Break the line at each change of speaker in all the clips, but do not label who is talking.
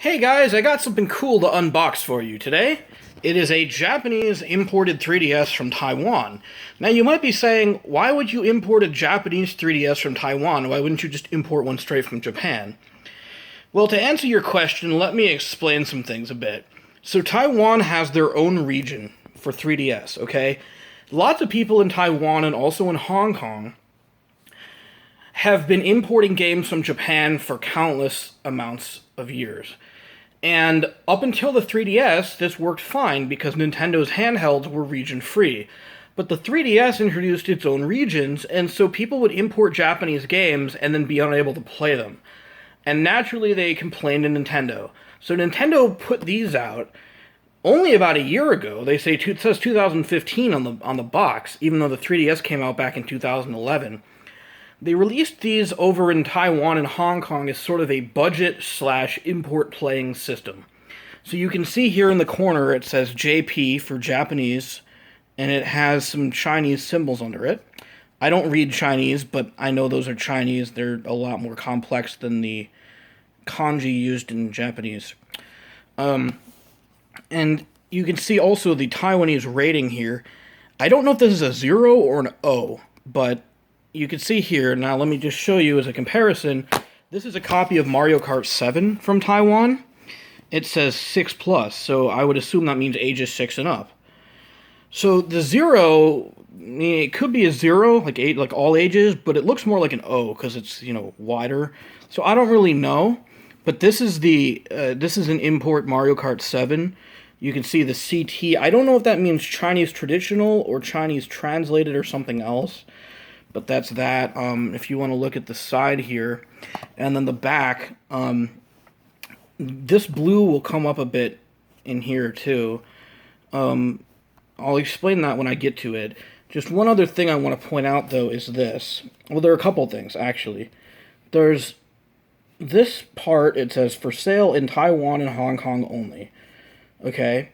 Hey guys, I got something cool to unbox for you today. It is a Japanese imported 3DS from Taiwan. Now you might be saying, why would you import a Japanese 3DS from Taiwan? Why wouldn't you just import one straight from Japan? Well, to answer your question, let me explain some things a bit. So Taiwan has their own region for 3DS, okay? Lots of people in Taiwan and also in Hong Kong have been importing games from Japan for countless amounts of years. And up until the 3DS, this worked fine because Nintendo's handhelds were region-free. But the 3DS introduced its own regions, and so people would import Japanese games and then be unable to play them. And naturally, they complained to Nintendo. So Nintendo put these out only about a year ago. They say it says 2015 on the box, even though the 3DS came out back in 2011. They released these over in Taiwan and Hong Kong as sort of a budget/import playing system. So you can see here in the corner it says JP for Japanese, and it has some Chinese symbols under it. I don't read Chinese, but I know those are Chinese. They're a lot more complex than the kanji used in Japanese. And you can see also the Taiwanese rating here. I don't know if this is a 0 or an O, but you can see here, now let me just show you as a comparison, this is a copy of Mario Kart 7 from Taiwan. It says 6+, so I would assume that means ages 6 and up. So the 0, it could be a 0, like 8, like all ages, but it looks more like an O, because it's, wider. So I don't really know, but this is this is an import Mario Kart 7. You can see the CT. I don't know if that means Chinese traditional or Chinese translated or something else. But that's that. If you want to look at the side here, and then the back, this blue will come up a bit in here too. I'll explain that when I get to it. Just one other thing I want to point out, though, is this. Well, there are a couple things, actually. There's this part, it says, for sale in Taiwan and Hong Kong only. Okay?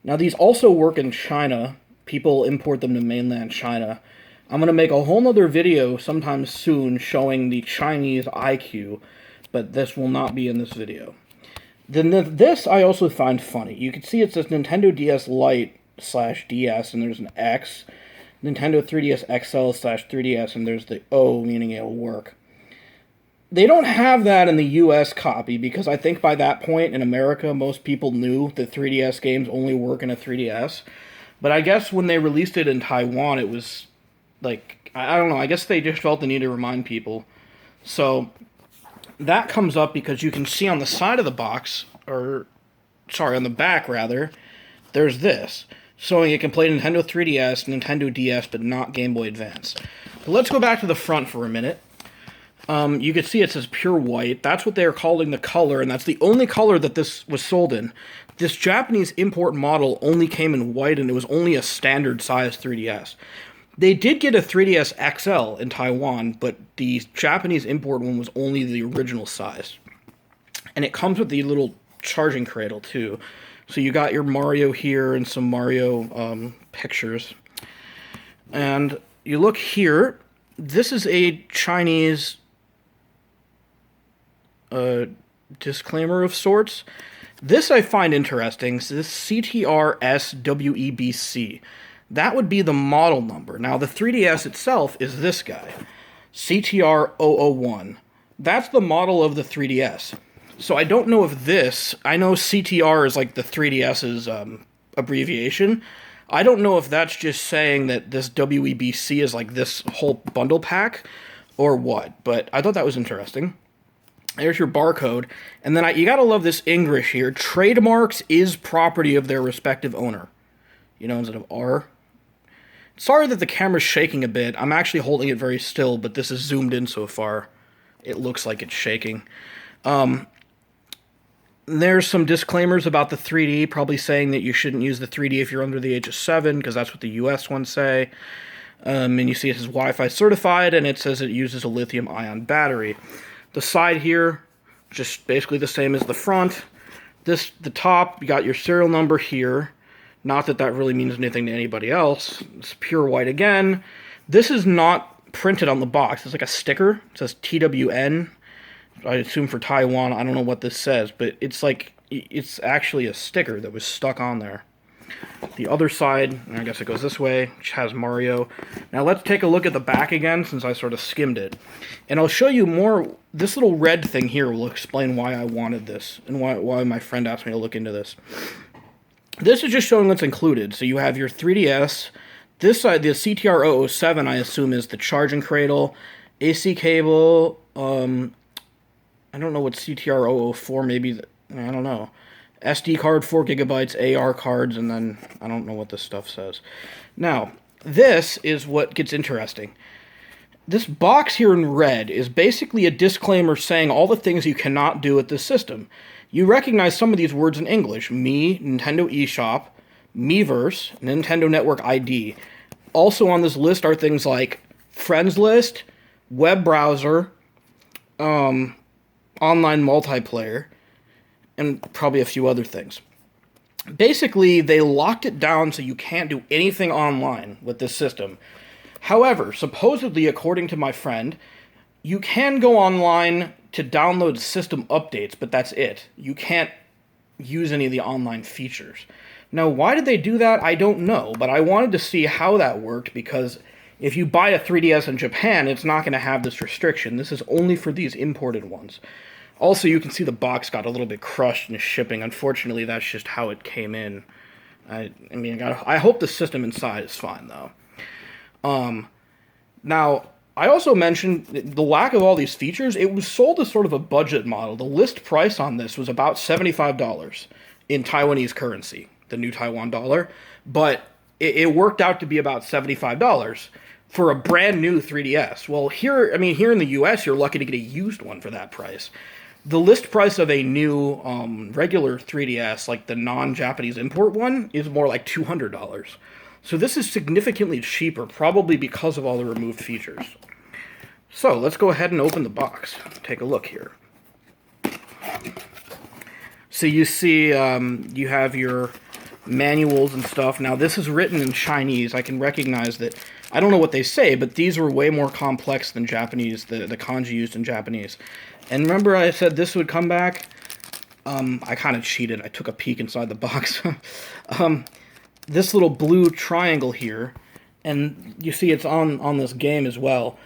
Now, these also work in China. People import them to mainland China. I'm going to make a whole nother video sometime soon showing the Chinese IQ, but this will not be in this video. Then this I also find funny. You can see it says Nintendo DS Lite/DS, and there's an X. Nintendo 3DS XL/3DS, and there's the O, meaning it'll work. They don't have that in the US copy, because I think by that point in America, most people knew that 3DS games only work in a 3DS. But I guess when they released it in Taiwan, it was I don't know, I guess they just felt the need to remind people. So, that comes up because you can see on the side of the box, on the back, rather, there's this, showing it can play Nintendo 3DS, Nintendo DS, but not Game Boy Advance. But let's go back to the front for a minute. You can see it says pure white. That's what they're calling the color, and that's the only color that this was sold in. This Japanese import model only came in white, and it was only a standard size 3DS. They did get a 3DS XL in Taiwan, but the Japanese import one was only the original size. And it comes with the little charging cradle, too. So you got your Mario here and some Mario pictures. And you look here, this is a Chinese disclaimer of sorts. This I find interesting. So this CTR-SWEBC. That would be the model number. Now, the 3DS itself is this guy, CTR-001. That's the model of the 3DS. So I don't know if this, I know CTR is like the 3DS's abbreviation. I don't know if that's just saying that this WEBC is like this whole bundle pack or what, but I thought that was interesting. There's your barcode. And then you gotta love this English here. Trademarks is property of their respective owner. Instead of R. Sorry that the camera's shaking a bit. I'm actually holding it very still, but this is zoomed in so far. It looks like it's shaking. There's some disclaimers about the 3D, probably saying that you shouldn't use the 3D if you're under the age of 7, because that's what the US ones say. And you see it says Wi-Fi certified, and it says it uses a lithium-ion battery. The side here, just basically the same as the front. The top, you got your serial number here. Not that that really means anything to anybody else. It's pure white again. This is not printed on the box. It's like a sticker. It says TWN. I assume for Taiwan. I don't know what this says, but it's like it's actually a sticker that was stuck on there. The other side, I guess it goes this way, which has Mario. Now let's take a look at the back again, since I sort of skimmed it. And I'll show you more. This little red thing here will explain why I wanted this, and why my friend asked me to look into this. This is just showing what's included. So you have your 3DS. This side, the CTR-007, I assume, is the charging cradle, AC cable, I don't know what CTR-004, maybe, I don't know. SD card, 4 gigabytes, AR cards, and then I don't know what this stuff says. Now, this is what gets interesting. This box here in red is basically a disclaimer saying all the things you cannot do with this system. You recognize some of these words in English. Me, Nintendo eShop, Miiverse, Nintendo Network ID. Also on this list are things like Friends List, web browser, online multiplayer, and probably a few other things. Basically, they locked it down so you can't do anything online with this system. However, supposedly, according to my friend, you can go online to download system updates, but that's it. You can't use any of the online features. Now, why did they do that? I don't know, but I wanted to see how that worked, because if you buy a 3DS in Japan, it's not going to have this restriction. This is only for these imported ones. Also, you can see the box got a little bit crushed in shipping. Unfortunately, that's just how it came in. I hope the system inside is fine, though. Now, I also mentioned the lack of all these features. It was sold as sort of a budget model. The list price on this was about $75 in Taiwanese currency, the new Taiwan dollar. But it worked out to be about $75 for a brand new 3DS. Well, here in the US, you're lucky to get a used one for that price. The list price of a new regular 3DS, like the non-Japanese import one, is more like $200. So this is significantly cheaper, probably because of all the removed features. So let's go ahead and open the box. Take a look here. So you see you have your manuals and stuff. Now this is written in Chinese. I can recognize that. I don't know what they say, but these are way more complex than Japanese, the kanji used in Japanese. And remember I said this would come back? I kind of cheated. I took a peek inside the box. This little blue triangle here, and you see it's on this game as well.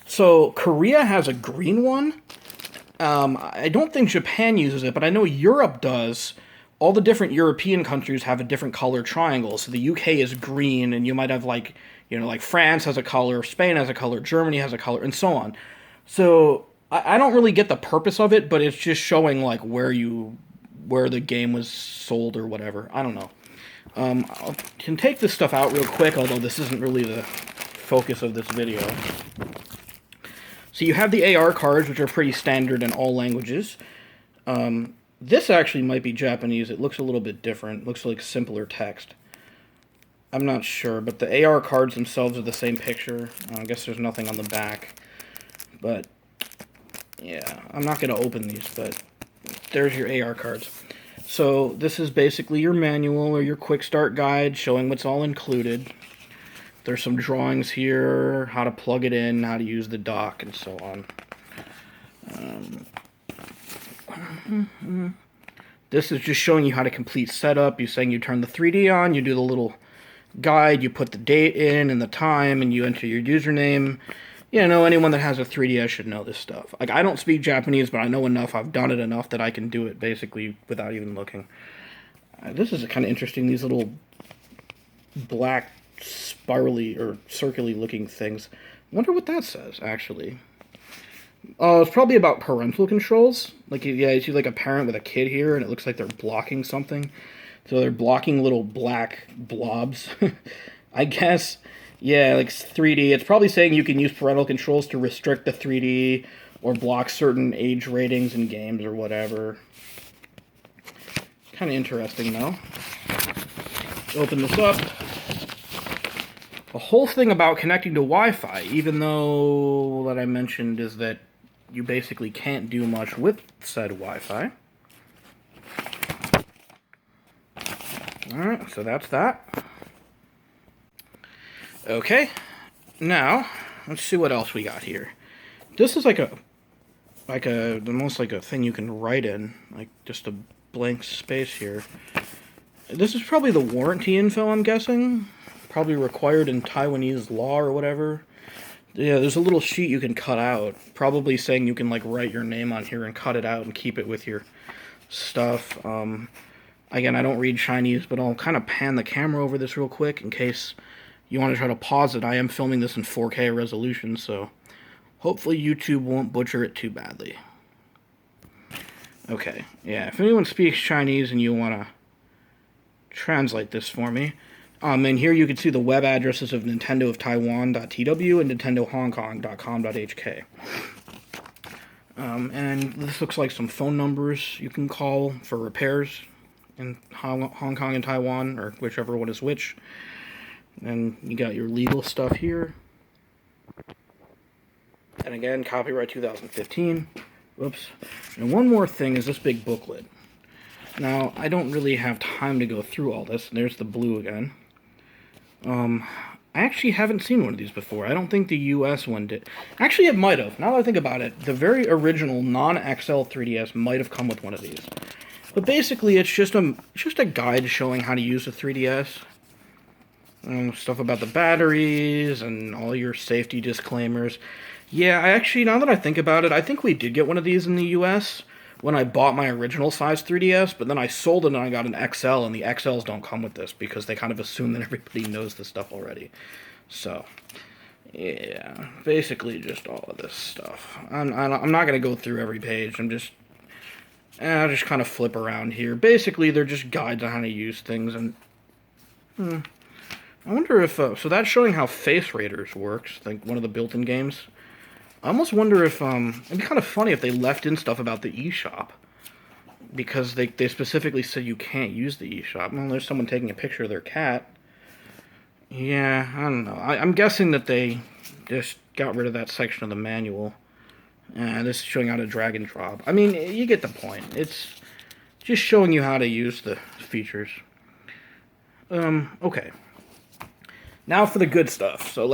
So Korea has a green one. I don't think Japan uses it, but I know Europe does. All the different European countries have a different color triangle. So the UK is green, and you might have like France has a color, Spain has a color, Germany has a color, and so on. So I don't really get the purpose of it, but it's just showing like where the game was sold or whatever. I don't know. I can take this stuff out real quick, although this isn't really the focus of this video. So you have the AR cards, which are pretty standard in all languages. This actually might be Japanese. It looks a little bit different. It looks like simpler text. I'm not sure, but the AR cards themselves are the same picture. I guess there's nothing on the back. But, yeah, I'm not going to open these, but there's your AR cards. So this is basically your manual or your quick start guide showing what's all included. There's some drawings here, how to plug it in, how to use the dock, and so on. This is just showing you how to complete setup. You're saying you turn the 3D on, you do the little guide, you put the date in and the time, and you enter your username. You know, anyone that has a 3DS should know this stuff. Like, I don't speak Japanese, but I know enough. I've done it enough that I can do it, basically, without even looking. This is kind of interesting, these little black, spirally, or circular looking things. I wonder what that says, actually. It's probably about parental controls. Like, yeah, you see, like, a parent with a kid here, and it looks like they're blocking something. So they're blocking little black blobs, I guess. Yeah, like 3D. It's probably saying you can use parental controls to restrict the 3D or block certain age ratings in games or whatever. Kind of interesting, though. Open this up. The whole thing about connecting to Wi-Fi, even though that I mentioned, is that you basically can't do much with said Wi-Fi. Alright, so that's that. Okay, now, let's see what else we got here. This is like a like almost like a thing you can write in, like just a blank space here. This is probably the warranty info, I'm guessing. Probably required in Taiwanese law or whatever. Yeah, there's a little sheet you can cut out. Probably saying you can like write your name on here and cut it out and keep it with your stuff. Again, I don't read Chinese, but I'll kind of pan the camera over this real quick in case you want to try to pause it. I am filming this in 4K resolution, so hopefully YouTube won't butcher it too badly. Okay, yeah, if anyone speaks Chinese and you want to translate this for me. And here you can see the web addresses of Nintendo of Taiwan.tw and Nintendo HongKong.com.hk. And this looks like some phone numbers you can call for repairs in Hong Kong and Taiwan, or whichever one is which. And you got your legal stuff here. And again, copyright 2015. Whoops. And one more thing is this big booklet. Now, I don't really have time to go through all this. There's the blue again. I actually haven't seen one of these before. I don't think the US one did. Actually, it might have. Now that I think about it, the very original non-XL 3DS might have come with one of these. But basically, it's just a guide showing how to use the 3DS. Stuff about the batteries and all your safety disclaimers. Yeah, now that I think about it, I think we did get one of these in the US when I bought my original size 3DS, but then I sold it and I got an XL, and the XLs don't come with this because they kind of assume that everybody knows this stuff already. So, yeah, basically just all of this stuff. I'm not going to go through every page. I'll just kind of flip around here. Basically, they're just guides on how to use things, and I wonder if, so that's showing how Face Raiders works, like one of the built-in games. I almost wonder if, it'd be kind of funny if they left in stuff about the eShop. Because they specifically said you can't use the eShop. Well, there's someone taking a picture of their cat. Yeah, I don't know. I'm guessing that they just got rid of that section of the manual. This is showing how to drag and drop. I mean, you get the point. It's just showing you how to use the features. Okay. Now for the good stuff. So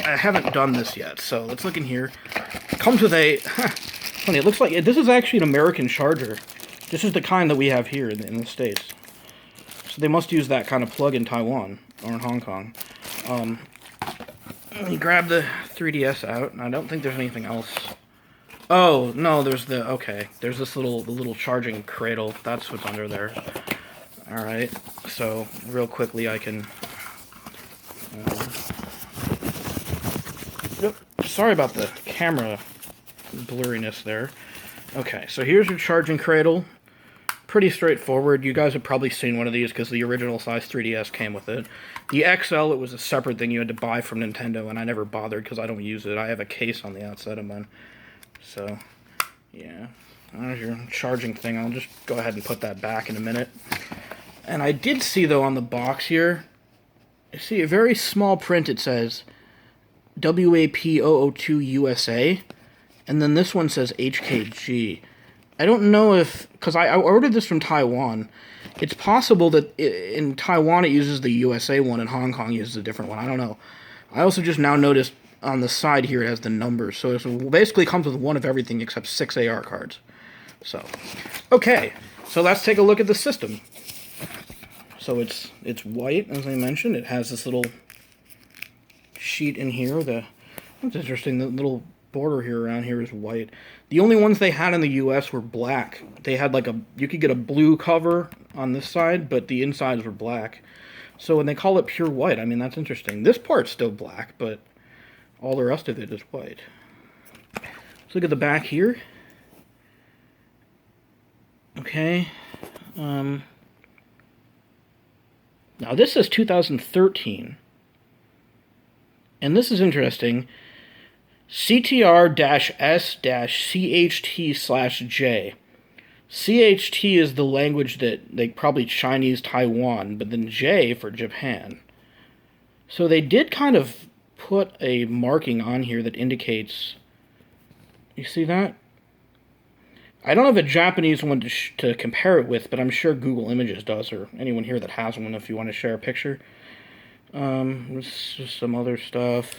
I haven't done this yet, so let's look in here. It comes with a... Funny, it looks like... This is actually an American charger. This is the kind that we have here in the States. So they must use that kind of plug in Taiwan, or in Hong Kong. Let me grab the 3DS out, and I don't think there's anything else. Oh, no, there's there's this little charging cradle. That's what's under there. Alright, so real quickly I can... Sorry about the camera blurriness there. Okay, so here's your charging cradle. Pretty straightforward. You guys have probably seen one of these because the original size 3DS came with it. The XL, it was a separate thing you had to buy from Nintendo, and I never bothered because I don't use it. I have a case on the outside of mine. So, yeah. There's your charging thing. I'll just go ahead and put that back in a minute. And I did see, though, on the box here, you see a very small print. It says WAP002 USA, and then this one says HKG. I don't know if, because I ordered this from Taiwan. It's possible that in Taiwan it uses the USA one and Hong Kong uses a different one. I don't know. I also just now noticed on the side here it has the numbers. So it basically comes with one of everything except 6 AR cards. So, okay. So let's take a look at the system. So it's white, as I mentioned. It has this little sheet in here. That's interesting. The little border here around here is white. The only ones they had in the US were black. They had you could get a blue cover on this side, but the insides were black. So when they call it pure white, I mean, that's interesting. This part's still black, but all the rest of it is white. Let's look at the back here. Okay. Now this is 2013. And this is interesting. CTR-S-CHT/J. CHT is the language that probably Chinese Taiwan, but then J for Japan. So they did kind of put a marking on here that indicates... You see that? I don't have a Japanese one to compare it with, but I'm sure Google Images does, or anyone here that has one if you want to share a picture. This is some other stuff.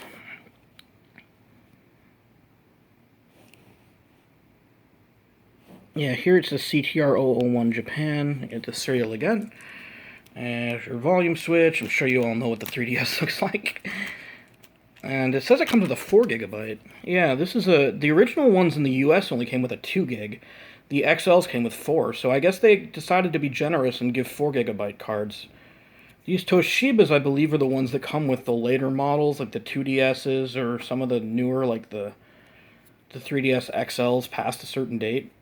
Yeah, here it says CTR001 Japan. Get the serial again. And your volume switch. I'm sure you all know what the 3DS looks like. And it says it comes with a 4 gigabyte. Yeah, this is the original ones in the US only came with a 2 gig. The XLs came with 4, so I guess they decided to be generous and give 4 gigabyte cards. These Toshibas, I believe, are the ones that come with the later models, like the 2DSs or some of the newer, like the 3DS XLs past a certain date.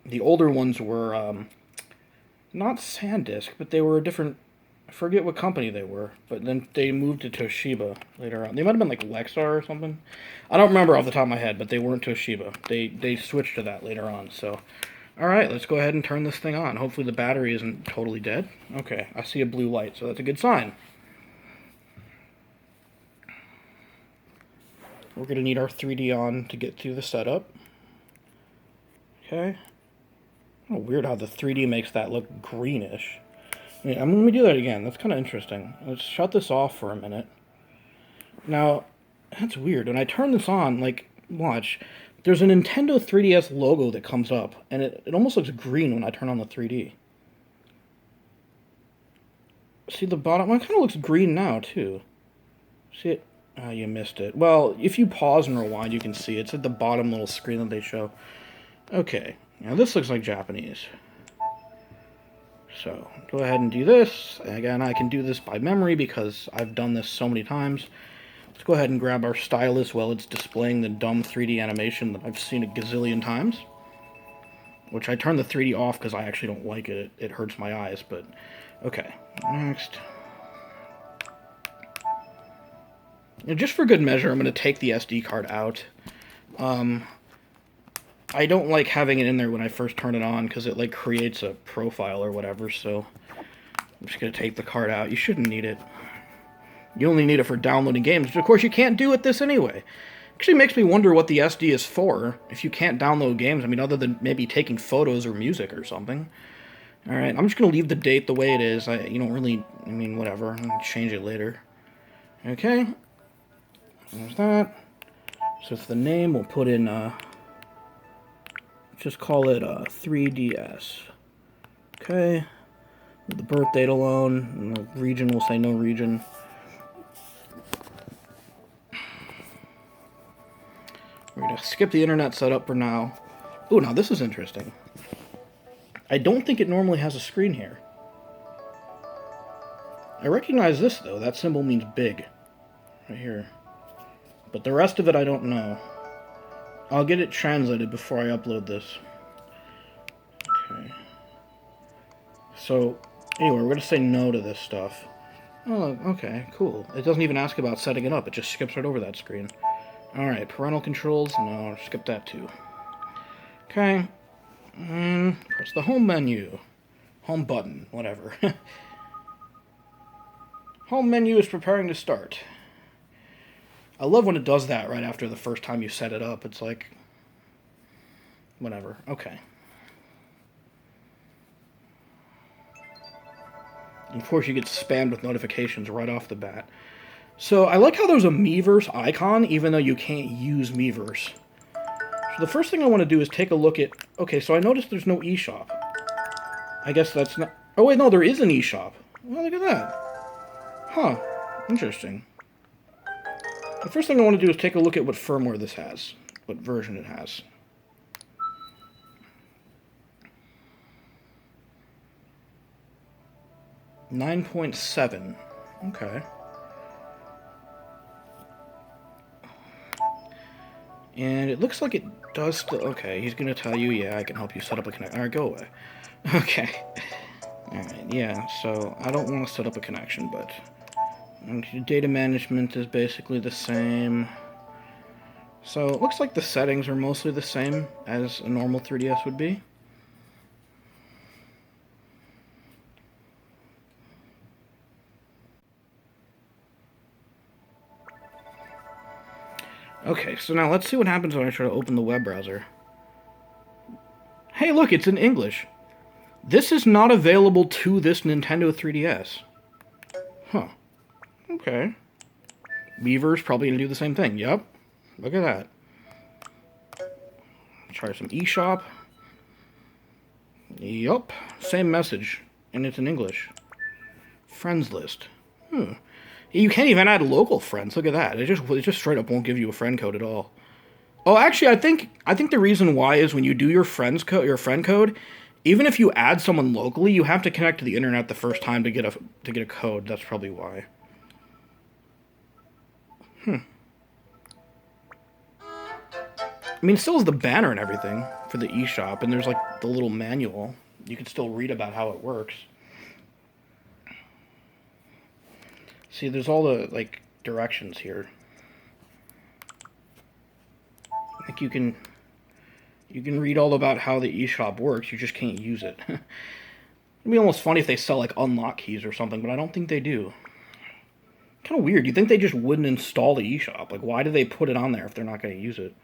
The older ones were not SanDisk, but they were a different. I forget what company they were, but then they moved to Toshiba later on. They might have been like Lexar or something. I don't remember off the top of my head, but they weren't Toshiba. They switched to that later on. So, all right, let's go ahead and turn this thing on. Hopefully the battery isn't totally dead. Okay, I see a blue light, so that's a good sign. We're going to need our 3D on to get through the setup. Okay. Oh, weird how the 3D makes that look greenish. Yeah, let me do that again. That's kind of interesting. Let's shut this off for a minute. Now, that's weird. When I turn this on, like, watch, there's a Nintendo 3DS logo that comes up, and it almost looks green when I turn on the 3D. See the bottom? Well, it kind of looks green now, too. See it? Oh, you missed it. Well, if you pause and rewind, you can see it. It's at the bottom little screen that they show. Okay, now this looks like Japanese. So, go ahead and do this. Again, I can do this by memory because I've done this so many times. Let's go ahead and grab our stylus while it's displaying the dumb 3D animation that I've seen a gazillion times. Which I turned the 3D off because I actually don't like it. It hurts my eyes, but... Okay, next. Now, just for good measure, I'm going to take the SD card out. I don't like having it in there when I first turn it on because it like creates a profile or whatever, so I'm just going to take the card out. You shouldn't need it. You only need it for downloading games, which of course you can't do with this anyway. Actually makes me wonder what the SD is for if you can't download games. I mean, other than maybe taking photos or music or something. Alright, I'm just going to leave the date the way it is. You don't really, I mean, whatever. I can change it later. Okay. There's that. So for the name, we'll put in, just call it 3DS. Okay. With the birth date alone. And the region, we'll say no region. We're going to skip the internet setup for now. Ooh, now this is interesting. I don't think it normally has a screen here. I recognize this, though. That symbol means big. Right here. But the rest of it, I don't know. I'll get it translated before I upload this. Okay. So, anyway, we're going to say no to this stuff. Oh, okay, cool. It doesn't even ask about setting it up. It just skips right over that screen. Alright, parental controls. No, skip that too. Okay. Press the home menu. Home button, whatever. Home menu is preparing to start. I love when it does that right after the first time you set it up. It's like... whatever. Okay. And of course you get spammed with notifications right off the bat. So I like how there's a Miiverse icon, even though you can't use Miiverse. So the first thing I want to do is take a look at... Okay, so I noticed there's no eShop. I guess that's not... Oh wait, no, there is an eShop. Well, look at that. Huh. Interesting. The first thing I want to do is take a look at what firmware this has. What version it has. .7. Okay. And it looks like it does still... Okay, he's going to tell you, yeah, I can help you set up a connection. Alright, go away. Okay. Alright, yeah, so I don't want to set up a connection, but... data management is basically the same. So it looks like the settings are mostly the same as a normal 3DS would be. Okay, so now let's see what happens when I try to open the web browser. Hey, look, it's in English. This is not available to this Nintendo 3DS. Huh. Okay. Miiverse probably going to do the same thing. Yep. Look at that. Try some eShop. Yup, same message, and it's in English. Friends list. You can't even add local friends. Look at that. It just straight up won't give you a friend code at all. Oh, actually, I think the reason why is when you do your friend code, even if you add someone locally, you have to connect to the internet the first time to get a code. That's probably why. I mean, it still has the banner and everything for the eShop, and there's like the little manual. You can still read about how it works. See, there's all the like directions here. Like you can read all about how the eShop works. You just can't use it. It'd be almost funny if they sell like unlock keys or something, but I don't think they do. Kind of weird. You think they just wouldn't install the eShop? Like, why do they put it on there if they're not going to use it?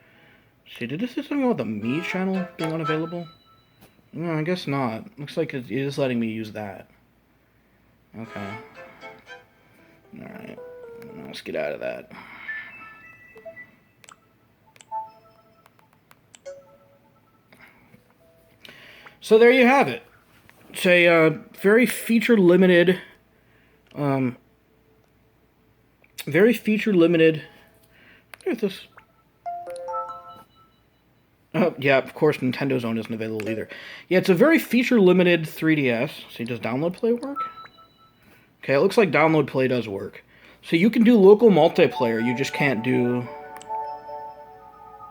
See, did this do something about the Me channel being unavailable? No, I guess not. Looks like it is letting me use that. Okay. Alright. Let's get out of that. So there you have it. It's a very feature-limited... very feature-limited... Look at this. Oh, yeah, of course, Nintendo's own isn't available either. Yeah, it's a very feature-limited 3DS. See, does Download Play work? Okay, it looks like Download Play does work. So you can do local multiplayer, you just can't do...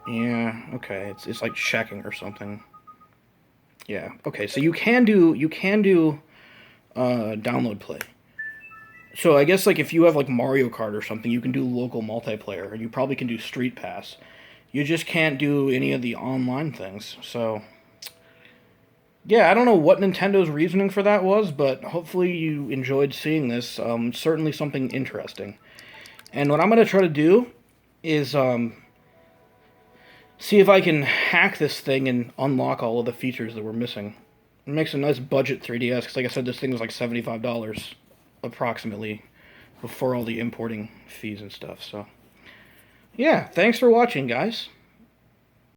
Yeah, okay, it's like checking or something. Yeah, okay, so you can do Download Play. So I guess like if you have like Mario Kart or something, you can do local multiplayer, and you probably can do Street Pass. You just can't do any of the online things. So yeah, I don't know what Nintendo's reasoning for that was, but hopefully you enjoyed seeing this. Certainly something interesting. And what I'm going to try to do is see if I can hack this thing and unlock all of the features that we're missing. It makes a nice budget 3DS, because like I said, this thing was like $75 approximately before all the importing fees and stuff. So yeah, thanks for watching, guys.